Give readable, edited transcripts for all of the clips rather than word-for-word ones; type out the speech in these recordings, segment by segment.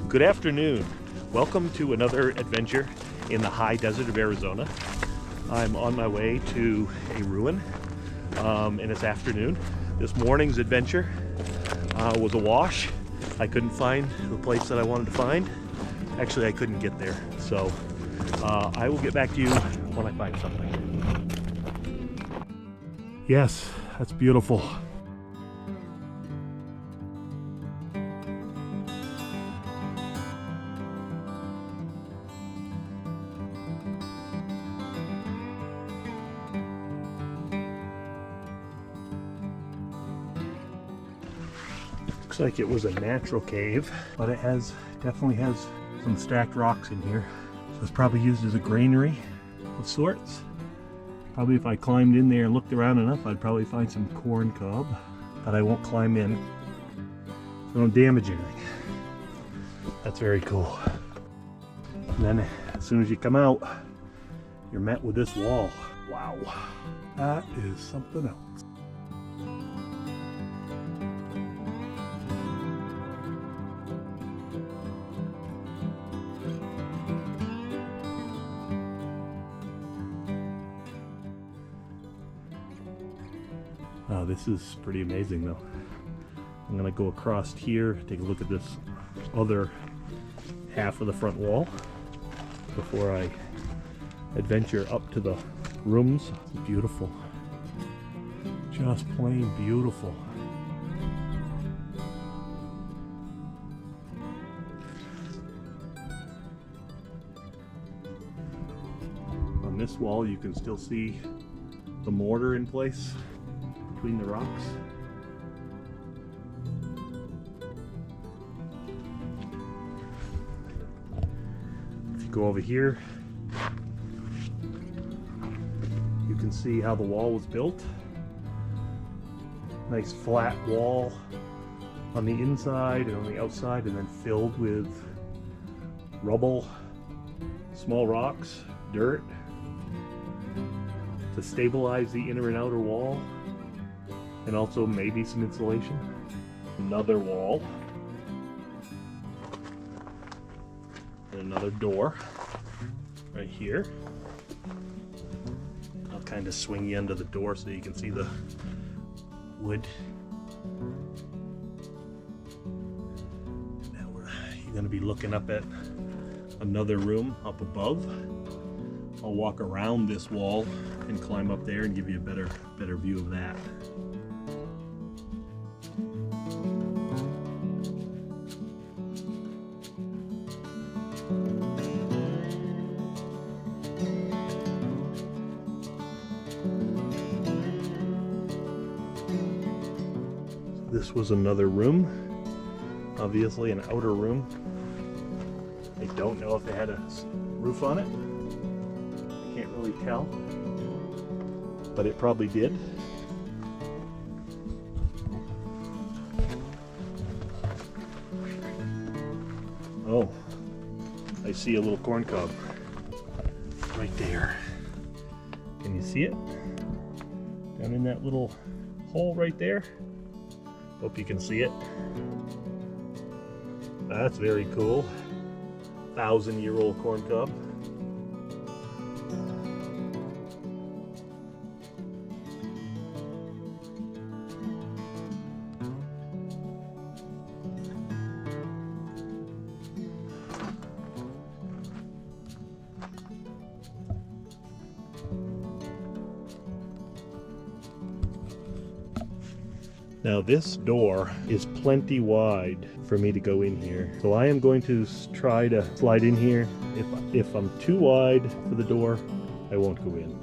Good afternoon. Welcome to another adventure in the high desert of Arizona. I'm on my way to a ruin and it's afternoon. This morning's adventure was a wash. I couldn't find the place that I wanted to find. Actually, I couldn't get there. So I will get back to you when I find something. Yes, that's beautiful. Looks like it was a natural cave, but it definitely has some stacked rocks in here. So it's probably used as a granary of sorts. Probably if I climbed in there and looked around enough, I'd probably find some corn cob, but I won't climb in. So don't damage anything. That's very cool. And then as soon as you come out, you're met with this wall. Wow, that is something else. Oh, this is pretty amazing though. I'm gonna go across here, take a look at this other half of the front wall before I adventure up to the rooms. It's beautiful. Just plain beautiful. On this wall you can still see the mortar in place between the rocks. If you go over here, you can see how the wall was built. Nice flat wall on the inside and on the outside, and then filled with rubble, small rocks, dirt to stabilize the inner and outer wall, and also maybe some insulation. Another wall and another door right here. I'll kind of swing you under the door so you can see the wood. Now you're going to be looking up at another room up above. I'll walk around this wall and climb up there and give you a better view of that. This was another room, obviously an outer room. I don't know if they had a roof on it. I can't really tell, but it probably did. Oh, I see a little corn cob right there. Can you see it? Down in that little hole right there. Hope you can see it. That's very cool. 1,000-year-old corn cob. Now this door is plenty wide for me to go in here. So I am going to try to slide in here. If I'm too wide for the door, I won't go in.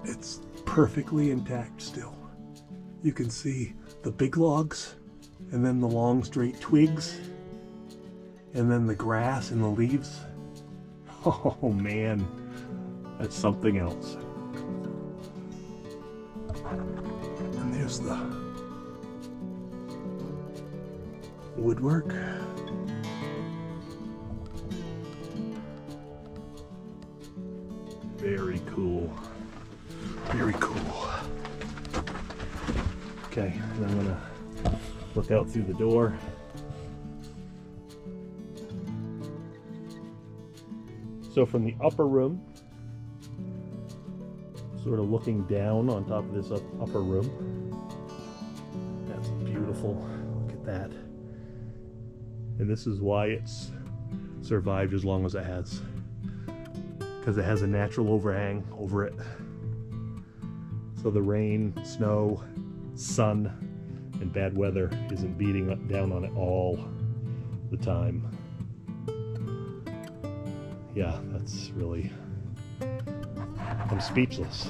It's perfectly intact still. You can see the big logs, and then the long straight twigs, and then the grass and the leaves. Oh man, that's something else. And there's the woodwork. Very cool. Very cool. Okay, and I'm gonna look out through the door. So from the upper room, sort of looking down on top of this upper room, that's beautiful. Look at that. And this is why it's survived as long as it has, because it has a natural overhang over it. So the rain, snow, sun, and bad weather isn't beating down on it all the time. Yeah, that's really, I'm speechless.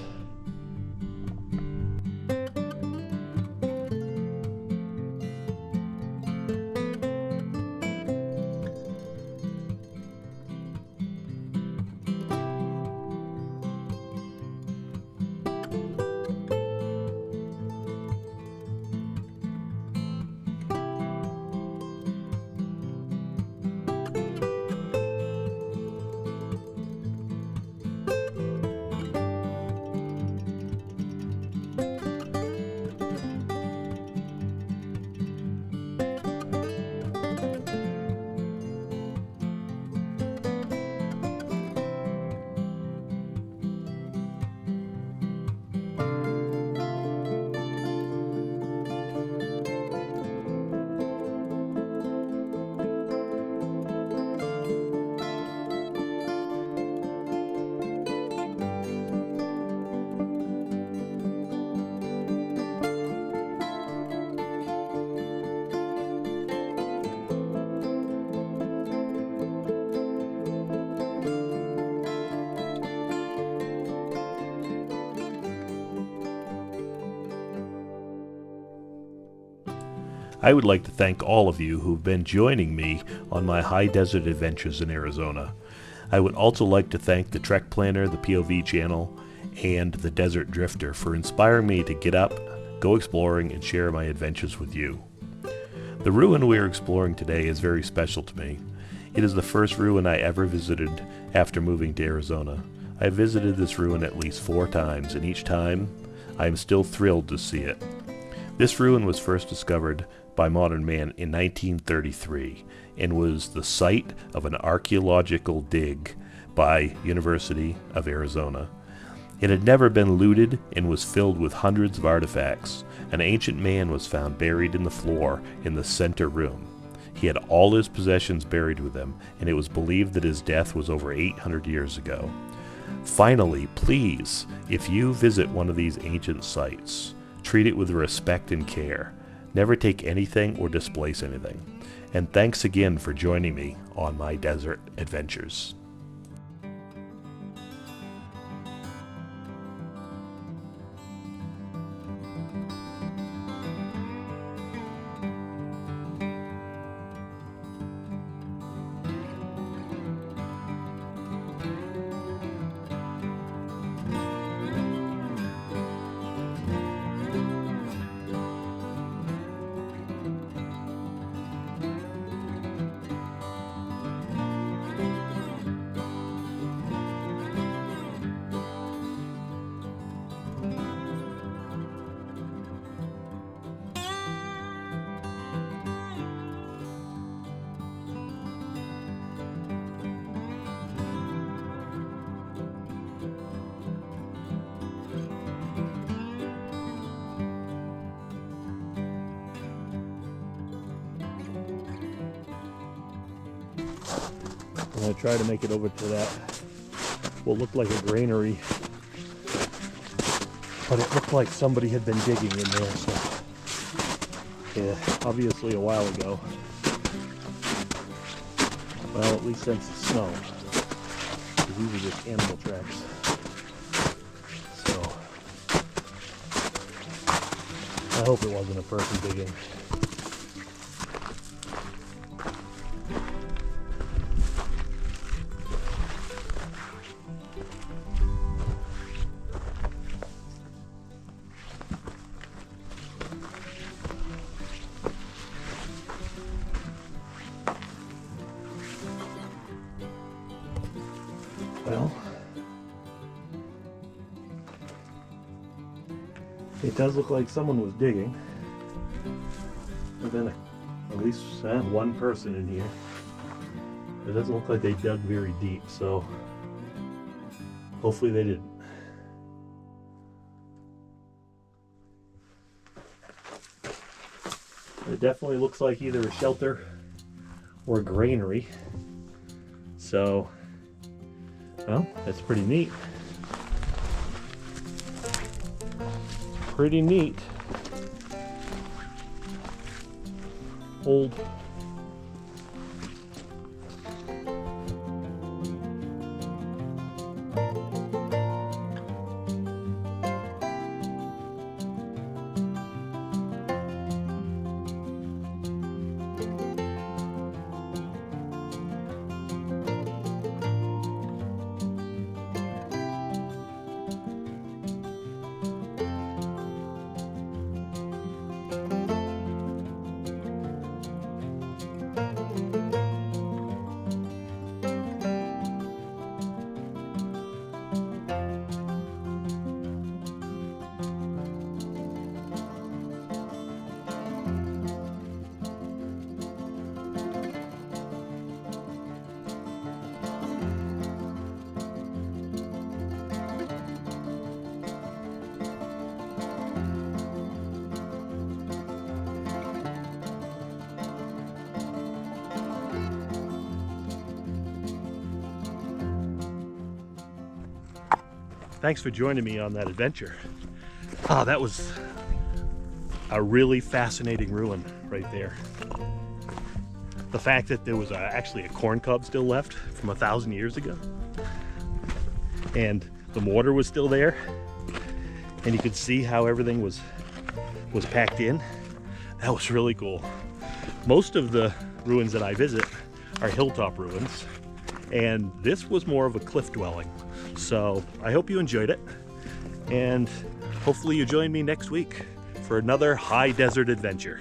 I would like to thank all of you who've been joining me on my high desert adventures in Arizona. I would also like to thank the Trek Planner, the POV channel, and the Desert Drifter for inspiring me to get up, go exploring, and share my adventures with you. The ruin we are exploring today is very special to me. It is the first ruin I ever visited after moving to Arizona. I have visited this ruin at least 4 times, and each time I am still thrilled to see it. This ruin was first discovered by modern man in 1933 and was the site of an archaeological dig by University of Arizona. It had never been looted and was filled with hundreds of artifacts. An ancient man was found buried in the floor in the center room. He had all his possessions buried with him, and it was believed that his death was over 800 years ago. Finally, please, if you visit one of these ancient sites, treat it with respect and care. Never take anything or displace anything. And thanks again for joining me on my desert adventures. I'm going to try to make it over to that, what looked like a granary, but it looked like somebody had been digging in there, so yeah, obviously a while ago. Well, at least since the snow, because these are just animal tracks. So I hope it wasn't a person digging. Well, it does look like someone was digging. There's been at least one person in here. It doesn't look like they dug very deep, so Hopefully they didn't. It definitely looks like either a shelter or a granary. So, well, that's pretty neat. Pretty neat. Old. Thanks for joining me on that adventure. Oh, that was a really fascinating ruin right there. The fact that there was actually a corn cob still left from 1,000 years ago, and the mortar was still there, and you could see how everything was packed in. That was really cool. Most of the ruins that I visit are hilltop ruins, and this was more of a cliff dwelling. So I hope you enjoyed it, and hopefully you join me next week for another high desert adventure.